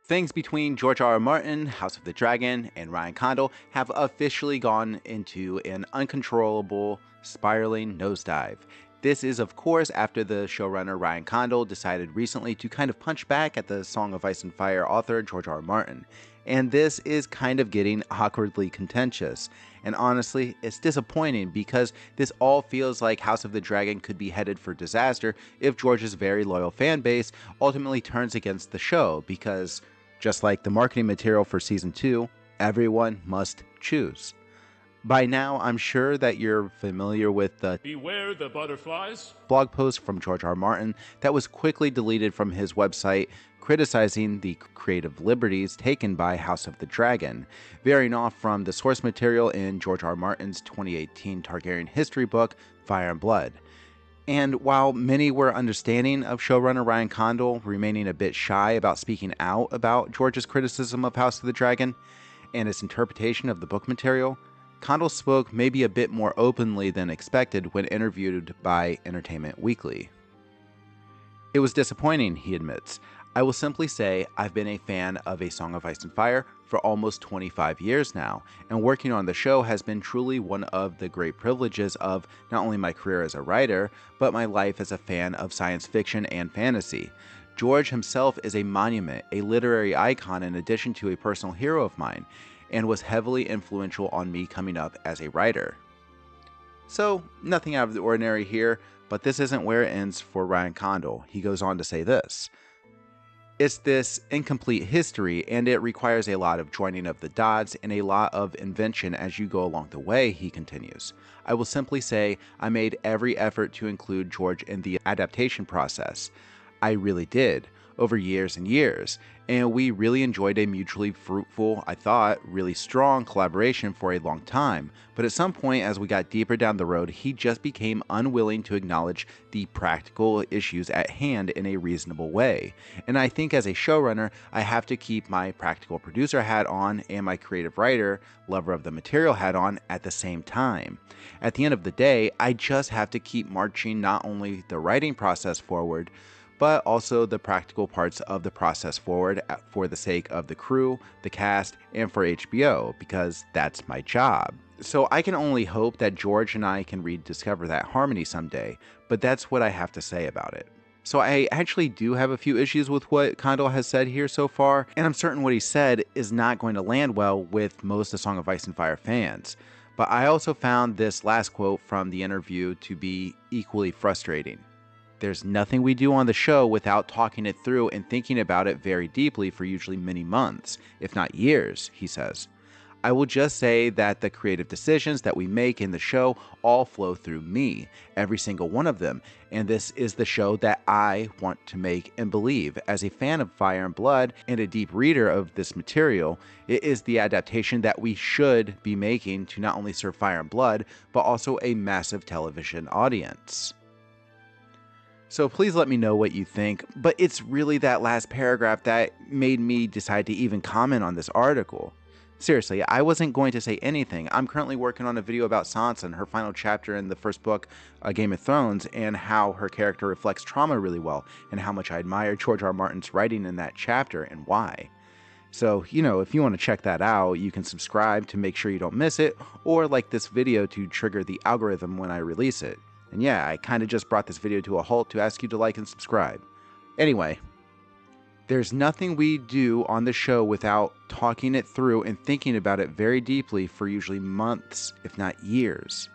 Things between George R. R. Martin, House of the Dragon, and Ryan Condal have officially gone into an uncontrollable, spiraling nosedive. This is, of course, after the showrunner Ryan Condal decided recently to kind of punch back at the Song of Ice and Fire author George R. R. Martin. And this is kind of getting awkwardly contentious. And honestly, it's disappointing because this all feels like House of the Dragon could be headed for disaster if George's very loyal fan base ultimately turns against the show, because just like the marketing material for Season 2, everyone must choose. By now, I'm sure that you're familiar with the Beware the butterflies. blog post from George R. R. Martin that was quickly deleted from his website criticizing the creative liberties taken by House of the Dragon, varying off from the source material in George R. R. Martin's 2018 Targaryen history book, Fire and Blood. And while many were understanding of showrunner Ryan Condal remaining a bit shy about speaking out about George's criticism of House of the Dragon and its interpretation of the book material, Condal spoke maybe a bit more openly than expected when interviewed by Entertainment Weekly. It was disappointing, he admits. I will simply say I've been a fan of A Song of Ice and Fire for almost 25 years now, and working on the show has been truly one of the great privileges of not only my career as a writer, but my life as a fan of science fiction and fantasy. George himself is a monument, a literary icon in addition to a personal hero of mine, and was heavily influential on me coming up as a writer. So, nothing out of the ordinary here, but this isn't where it ends for Ryan Condal. He goes on to say this: "It's this incomplete history, and it requires a lot of joining of the dots and a lot of invention as you go along the way," he continues. "I will simply say I made every effort to include George in the adaptation process. I really did, over years and years, and we really enjoyed a mutually fruitful, I thought, really strong collaboration for a long time, but at some point as we got deeper down the road, he just became unwilling to acknowledge the practical issues at hand in a reasonable way. And I think as a showrunner, I have to keep my practical producer hat on and my creative writer, lover of the material hat on at the same time. At the end of the day, I just have to keep marching not only the writing process forward, but also the practical parts of the process forward for the sake of the crew, the cast, and for HBO, because that's my job. So I can only hope that George and I can rediscover that harmony someday, but that's what I have to say about it." So I actually do have a few issues with what Condal has said here so far, and I'm certain what he said is not going to land well with most of Song of Ice and Fire fans. But I also found this last quote from the interview to be equally frustrating. "There's nothing we do on the show without talking it through and thinking about it very deeply for usually many months, if not years," he says. "I will just say that the creative decisions that we make in the show all flow through me, every single one of them, and this is the show that I want to make and believe. As a fan of Fire and Blood and a deep reader of this material, it is the adaptation that we should be making to not only serve Fire and Blood, but also a massive television audience." So please let me know what you think, but it's really that last paragraph that made me decide to even comment on this article. Seriously, I wasn't going to say anything. I'm currently working on a video about Sansa and her final chapter in the first book, Game of Thrones, and how her character reflects trauma really well, and how much I admire George R. R. Martin's writing in that chapter and why. So, if you want to check that out, you can subscribe to make sure you don't miss it, or like this video to trigger the algorithm when I release it. And yeah, I kind of just brought this video to a halt to ask you to like and subscribe. Anyway, there's nothing we do on the show without talking it through and thinking about it very deeply for usually months, if not years.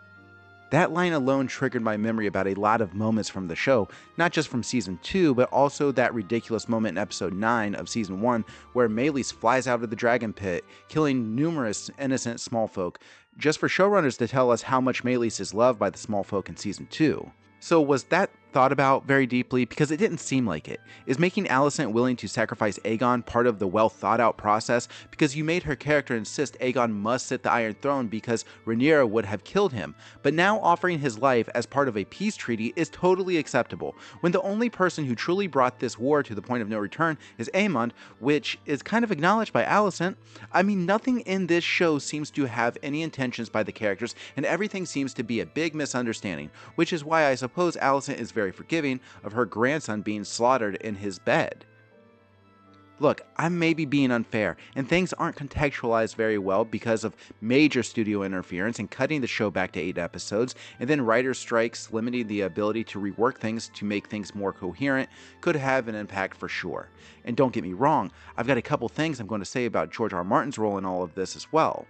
That line alone triggered my memory about a lot of moments from the show, not just from Season 2, but also that ridiculous moment in Episode 9 of Season 1 where Meleys flies out of the dragon pit, killing numerous innocent small folk, just for showrunners to tell us how much Meleys is loved by the small folk in Season 2. So was that thought about very deeply? Because it didn't seem like it. Is making Alicent willing to sacrifice Aegon part of the well thought out process? Because you made her character insist Aegon must sit the Iron Throne because Rhaenyra would have killed him, but now offering his life as part of a peace treaty is totally acceptable, when the only person who truly brought this war to the point of no return is Aemond, which is kind of acknowledged by Alicent. I mean, nothing in this show seems to have any intentions by the characters, and everything seems to be a big misunderstanding, which is why I suppose Alicent is very forgiving of her grandson being slaughtered in his bed. Look, I may be being unfair, and things aren't contextualized very well because of major studio interference and cutting the show back to 8 episodes, and then writer strikes limiting the ability to rework things to make things more coherent could have an impact for sure. And don't get me wrong, I've got a couple things I'm going to say about George R. R. Martin's role in all of this as well.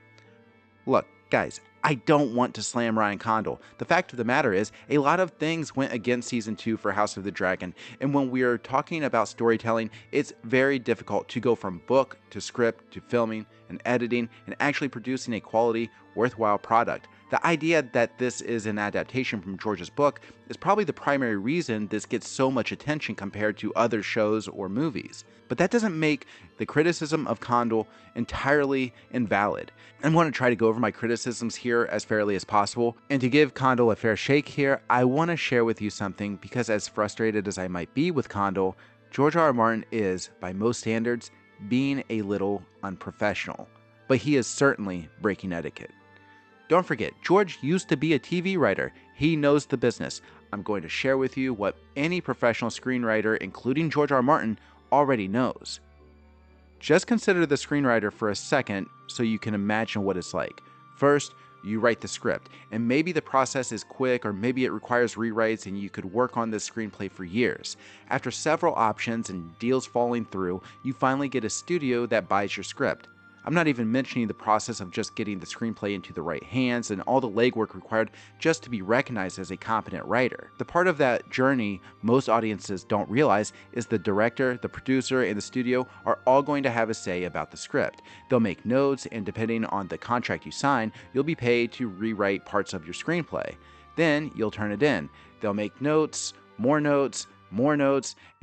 Look, guys, I don't want to slam Ryan Condal. The fact of the matter is, a lot of things went against Season 2 for House of the Dragon, and when we are talking about storytelling, it's very difficult to go from book to script to filming and editing and actually producing a quality, worthwhile product. The idea that this is an adaptation from George's book is probably the primary reason this gets so much attention compared to other shows or movies. But that doesn't make the criticism of Condal entirely invalid. I want to try to go over my criticisms here as fairly as possible, and to give Condal a fair shake here, I want to share with you something because as frustrated as I might be with Condal, George R. R. Martin is, by most standards, being a little unprofessional. But he is certainly breaking etiquette. Don't forget, George used to be a TV writer. He knows the business. I'm going to share with you what any professional screenwriter, including George R. R. Martin, already knows. Just consider the screenwriter for a second so you can imagine what it's like. First, you write the script, and maybe the process is quick or maybe it requires rewrites and you could work on this screenplay for years. After several options and deals falling through, you finally get a studio that buys your script. I'm not even mentioning the process of just getting the screenplay into the right hands and all the legwork required just to be recognized as a competent writer. The part of that journey most audiences don't realize is the director, the producer, and the studio are all going to have a say about the script. They'll make notes, and depending on the contract you sign, you'll be paid to rewrite parts of your screenplay. Then you'll turn it in. They'll make notes, more notes,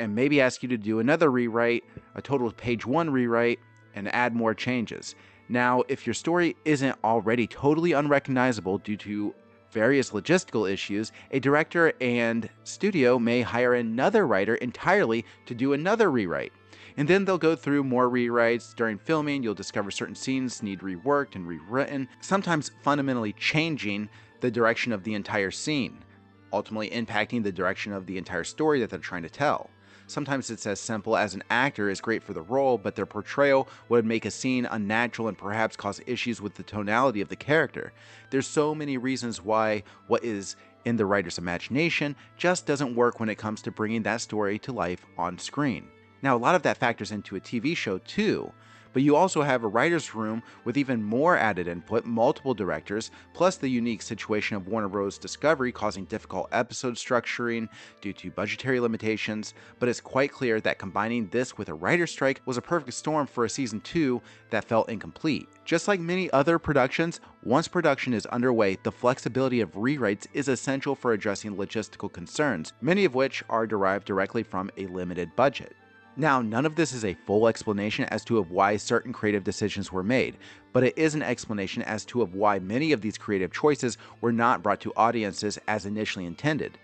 and maybe ask you to do another rewrite, a total page 1 rewrite, and add more changes. Now, if your story isn't already totally unrecognizable due to various logistical issues, a director and studio may hire another writer entirely to do another rewrite. And then they'll go through more rewrites. During filming, you'll discover certain scenes need reworked and rewritten, sometimes fundamentally changing the direction of the entire scene, ultimately impacting the direction of the entire story that they're trying to tell. Sometimes it's as simple as an actor is great for the role, but their portrayal would make a scene unnatural and perhaps cause issues with the tonality of the character. There's so many reasons why what is in the writer's imagination just doesn't work when it comes to bringing that story to life on screen. Now, a lot of that factors into a TV show too, but you also have a writer's room with even more added input, multiple directors, plus the unique situation of Warner Bros. Discovery causing difficult episode structuring due to budgetary limitations, but it's quite clear that combining this with a writer's strike was a perfect storm for a season 2 that felt incomplete. Just like many other productions, once production is underway, the flexibility of rewrites is essential for addressing logistical concerns, many of which are derived directly from a limited budget. Now, none of this is a full explanation as to why certain creative decisions were made, but it is an explanation as to why many of these creative choices were not brought to audiences as initially intended.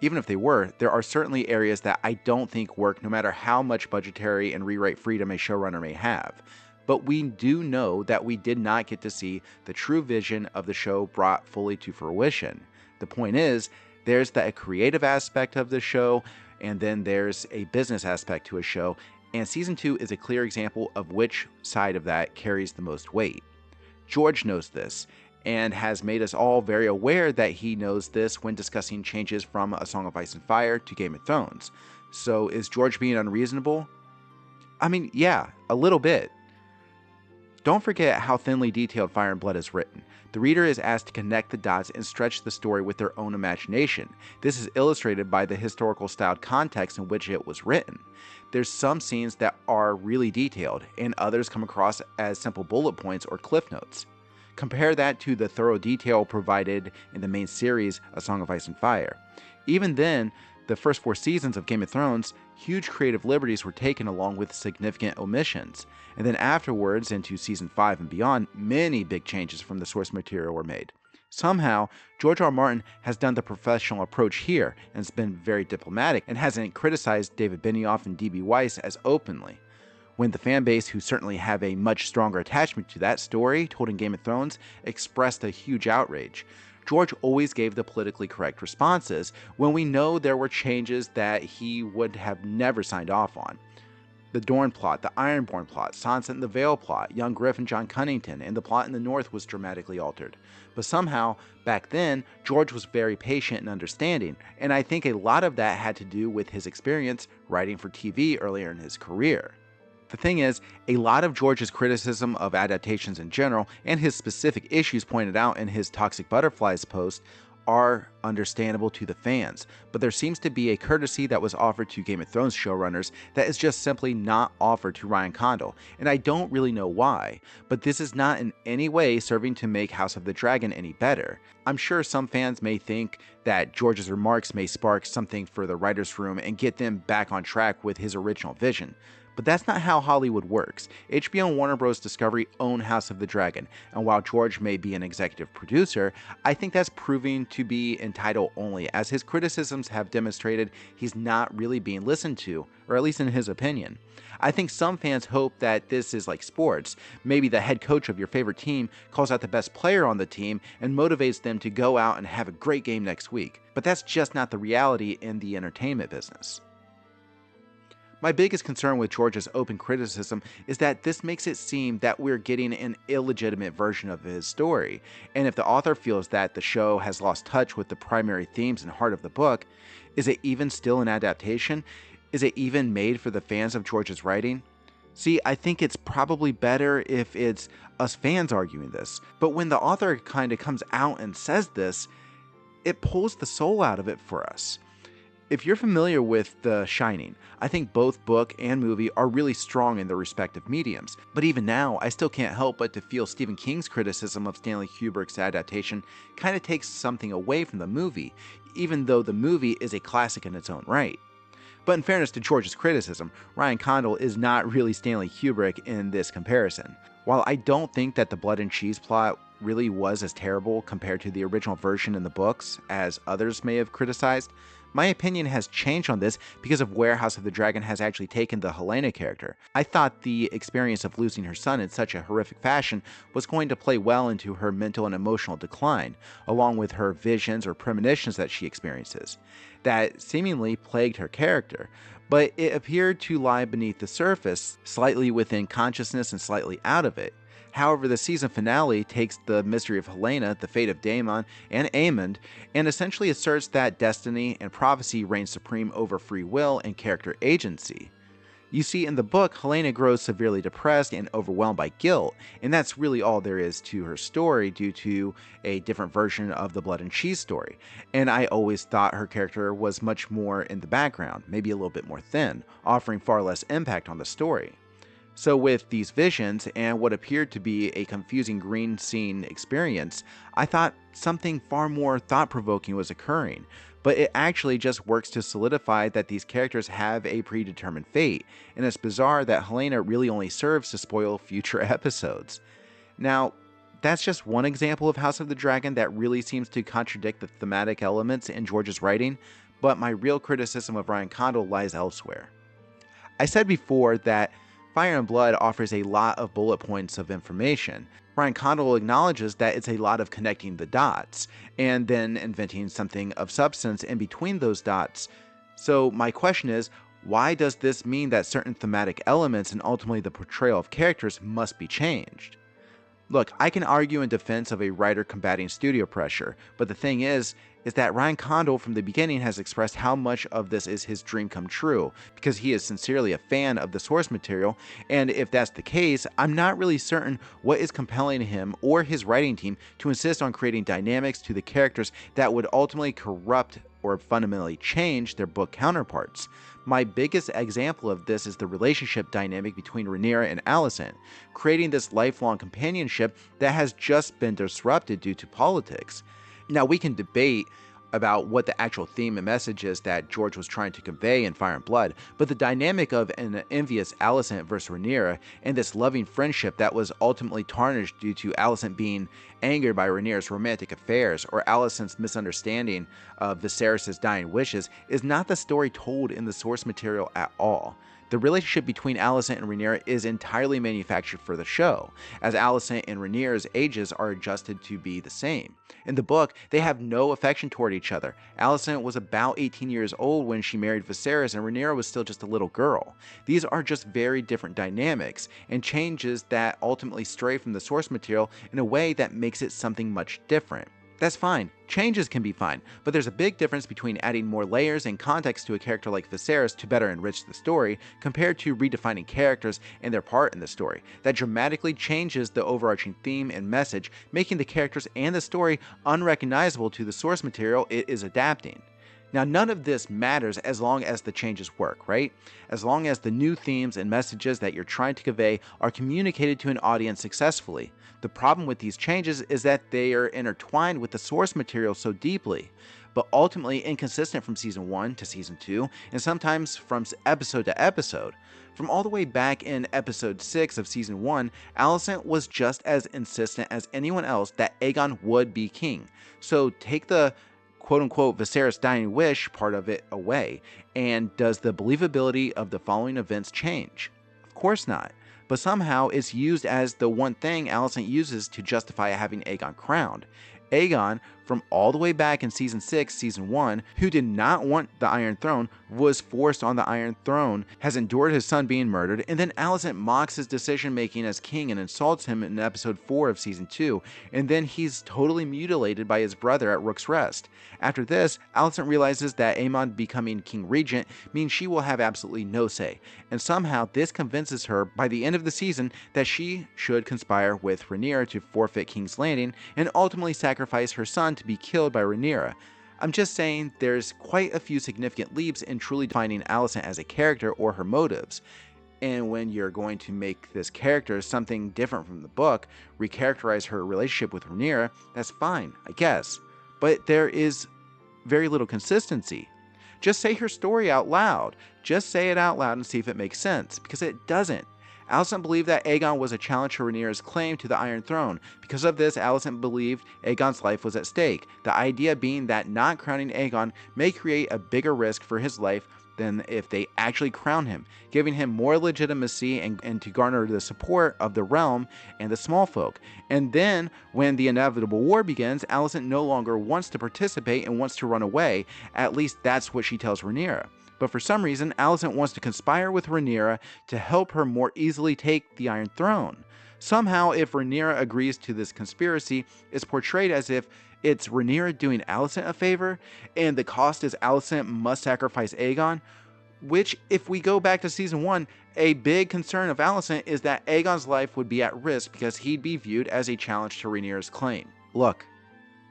Even if they were, there are certainly areas that I don't think work no matter how much budgetary and rewrite freedom a showrunner may have. But we do know that we did not get to see the true vision of the show brought fully to fruition. The point is, there's the creative aspect of the show, and then there's a business aspect to a show, and Season 2 is a clear example of which side of that carries the most weight. George knows this, and has made us all very aware that he knows this when discussing changes from A Song of Ice and Fire to Game of Thrones. So is George being unreasonable? I mean, yeah, a little bit. Don't forget how thinly detailed Fire and Blood is written. The reader is asked to connect the dots and stretch the story with their own imagination. This is illustrated by the historical styled context in which it was written. There's some scenes that are really detailed, and others come across as simple bullet points or cliff notes. Compare that to the thorough detail provided in the main series, A Song of Ice and Fire. Even then, the first 4 seasons of Game of Thrones, huge creative liberties were taken along with significant omissions. And then afterwards, into season 5 and beyond, many big changes from the source material were made. Somehow, George R. R. Martin has done the professional approach here and has been very diplomatic and hasn't criticized David Benioff and D.B. Weiss as openly. When the fanbase, who certainly have a much stronger attachment to that story told in Game of Thrones, expressed a huge outrage, George always gave the politically correct responses when we know there were changes that he would have never signed off on. The Dorne plot, the Ironborn plot, Sansa and the Vale plot, young Griff and John Cunnington, and the plot in the North was dramatically altered. But somehow, back then, George was very patient and understanding, and I think a lot of that had to do with his experience writing for TV earlier in his career. The thing is, a lot of George's criticism of adaptations in general, and his specific issues pointed out in his Toxic Butterflies post, are understandable to the fans, but there seems to be a courtesy that was offered to Game of Thrones showrunners that is just simply not offered to Ryan Condal, and I don't really know why, but this is not in any way serving to make House of the Dragon any better. I'm sure some fans may think that George's remarks may spark something for the writer's room and get them back on track with his original vision. But that's not how Hollywood works. HBO and Warner Bros. Discovery own House of the Dragon, and while George may be an executive producer, I think that's proving to be in title only, as his criticisms have demonstrated he's not really being listened to, or at least in his opinion. I think some fans hope that this is like sports. Maybe the head coach of your favorite team calls out the best player on the team and motivates them to go out and have a great game next week. But that's just not the reality in the entertainment business. My biggest concern with George's open criticism is that this makes it seem that we're getting an illegitimate version of his story, and if the author feels that the show has lost touch with the primary themes and heart of the book, is it even still an adaptation? Is it even made for the fans of George's writing? See, I think it's probably better if it's us fans arguing this, but when the author kind of comes out and says this, it pulls the soul out of it for us. If you're familiar with The Shining, I think both book and movie are really strong in their respective mediums, but even now, I still can't help but to feel Stephen King's criticism of Stanley Kubrick's adaptation kind of takes something away from the movie, even though the movie is a classic in its own right. But in fairness to George's criticism, Ryan Condal is not really Stanley Kubrick in this comparison. While I don't think that the blood and cheese plot really was as terrible compared to the original version in the books, as others may have criticized, my opinion has changed on this because of where House of the Dragon has actually taken the Helaena character. I thought the experience of losing her son in such a horrific fashion was going to play well into her mental and emotional decline, along with her visions or premonitions that she experiences, that seemingly plagued her character. But it appeared to lie beneath the surface, slightly within consciousness and slightly out of it. However, the season finale takes the mystery of Helaena, the fate of Daemon and Aemond, and essentially asserts that destiny and prophecy reign supreme over free will and character agency. You see, in the book, Helaena grows severely depressed and overwhelmed by guilt, and that's really all there is to her story due to a different version of the Blood and Cheese story. And I always thought her character was much more in the background, maybe a little bit more thin, offering far less impact on the story. So with these visions and what appeared to be a confusing green scene experience, I thought something far more thought-provoking was occurring, but it actually just works to solidify that these characters have a predetermined fate, and it's bizarre that Helaena really only serves to spoil future episodes. Now, that's just one example of House of the Dragon that really seems to contradict the thematic elements in George's writing, but my real criticism of Ryan Condal lies elsewhere. I said before that Fire and Blood offers a lot of bullet points of information. Ryan Condal acknowledges that it's a lot of connecting the dots, and then inventing something of substance in between those dots. So my question is, why does this mean that certain thematic elements and ultimately the portrayal of characters must be changed? Look, I can argue in defense of a writer combating studio pressure, but the thing is that Ryan Condal from the beginning has expressed how much of this is his dream come true, because he is sincerely a fan of the source material, and if that's the case, I'm not really certain what is compelling him or his writing team to insist on creating dynamics to the characters that would ultimately corrupt or fundamentally change their book counterparts. My biggest example of this is the relationship dynamic between Rhaenyra and Alicent, creating this lifelong companionship that has just been disrupted due to politics. Now, we can debate about what the actual theme and message is that George was trying to convey in Fire and Blood, but the dynamic of an envious Alicent versus Rhaenyra and this loving friendship that was ultimately tarnished due to Alicent being angered by Rhaenyra's romantic affairs or Alicent's misunderstanding of Viserys' dying wishes is not the story told in the source material at all. The relationship between Alicent and Rhaenyra is entirely manufactured for the show, as Alicent and Rhaenyra's ages are adjusted to be the same. In the book, they have no affection toward each other. Alicent was about 18 years old when she married Viserys, and Rhaenyra was still just a little girl. These are just very different dynamics, and changes that ultimately stray from the source material in a way that makes it something much different. That's fine. Changes can be fine, but there's a big difference between adding more layers and context to a character like Viserys to better enrich the story, compared to redefining characters and their part in the story. That dramatically changes the overarching theme and message, making the characters and the story unrecognizable to the source material it is adapting. Now, none of this matters as long as the changes work, right? As long as the new themes and messages that you're trying to convey are communicated to an audience successfully. The problem with these changes is that they are intertwined with the source material so deeply, but ultimately inconsistent from season 1 to season 2, and sometimes from episode to episode. From all the way back in episode 6 of season 1, Alicent was just as insistent as anyone else that Aegon would be king. So take the quote-unquote Viserys dying wish part of it away, and does the believability of the following events change? Of course not. But somehow it's used as the one thing Alicent uses to justify having Aegon crowned. Aegon, from all the way back in season 6, season 1, who did not want the Iron Throne, was forced on the Iron Throne, has endured his son being murdered, and then Alicent mocks his decision making as king and insults him in episode 4 of season 2, and then he's totally mutilated by his brother at Rook's Rest. After this, Alicent realizes that Aemon becoming king regent means she will have absolutely no say, and somehow this convinces her by the end of the season that she should conspire with Rhaenyra to forfeit King's Landing and ultimately sacrifice her son to be killed by Rhaenyra. I'm just saying there's quite a few significant leaps in truly defining Alicent as a character or her motives. And when you're going to make this character something different from the book, recharacterize her relationship with Rhaenyra, that's fine, I guess. But there is very little consistency. Just say her story out loud. Just say it out loud and see if it makes sense, because it doesn't. Alicent believed that Aegon was a challenge to Rhaenyra's claim to the Iron Throne. Because of this, Alicent believed Aegon's life was at stake, the idea being that not crowning Aegon may create a bigger risk for his life than if they actually crown him, giving him more legitimacy and to garner the support of the realm and the small folk. And then, when the inevitable war begins, Alicent no longer wants to participate and wants to run away. At least that's what she tells Rhaenyra. But for some reason, Alicent wants to conspire with Rhaenyra to help her more easily take the Iron Throne. Somehow, if Rhaenyra agrees to this conspiracy, it's portrayed as if it's Rhaenyra doing Alicent a favor, and the cost is Alicent must sacrifice Aegon, which, if we go back to season 1, a big concern of Alicent is that Aegon's life would be at risk because he'd be viewed as a challenge to Rhaenyra's claim. Look,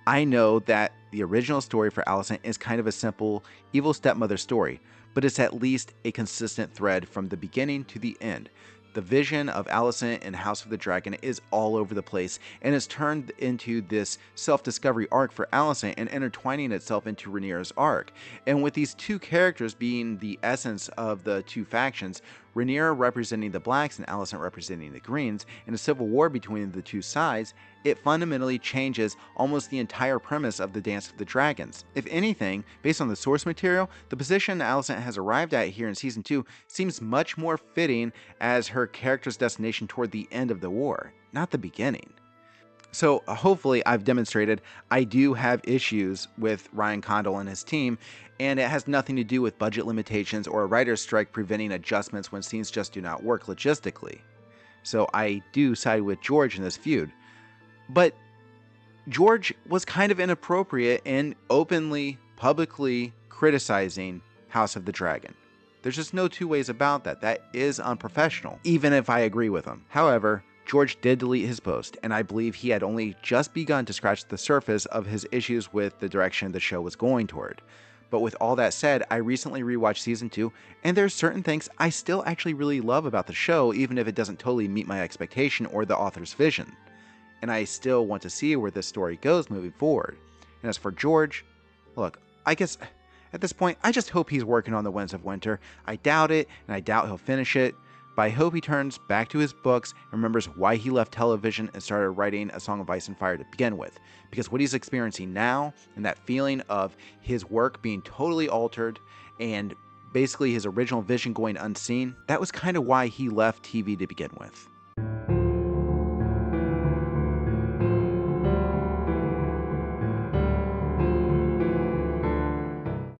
I know that the original story for Alicent is kind of a simple evil stepmother story, but it's at least a consistent thread from the beginning to the end. The vision of Alicent and House of the Dragon is all over the place, and is turned into this self-discovery arc for Alicent and intertwining itself into Rhaenyra's arc. And with these two characters being the essence of the two factions, Rhaenyra representing the blacks and Alicent representing the greens, in a civil war between the two sides, it fundamentally changes almost the entire premise of the Dance of the Dragons. If anything, based on the source material, the position Alicent has arrived at here in season 2 seems much more fitting as her character's destination toward the end of the war, not the beginning. So hopefully I've demonstrated I do have issues with Ryan Condal and his team, and it has nothing to do with budget limitations or a writer's strike preventing adjustments when scenes just do not work logistically. So I do side with George in this feud. But George was kind of inappropriate in openly, publicly criticizing House of the Dragon. There's just no two ways about that. That is unprofessional, even if I agree with him. However, George did delete his post, and I believe he had only just begun to scratch the surface of his issues with the direction the show was going toward. But with all that said, I recently rewatched season 2, and there's certain things I still actually really love about the show, even if it doesn't totally meet my expectation or the author's vision. And I still want to see where this story goes moving forward. And as for George, look, I guess at this point, I just hope he's working on The Winds of Winter. I doubt it, and I doubt he'll finish it. But I hope he turns back to his books and remembers why he left television and started writing A Song of Ice and Fire to begin with. Because what he's experiencing now, and that feeling of his work being totally altered and basically his original vision going unseen, that was kind of why he left TV to begin with.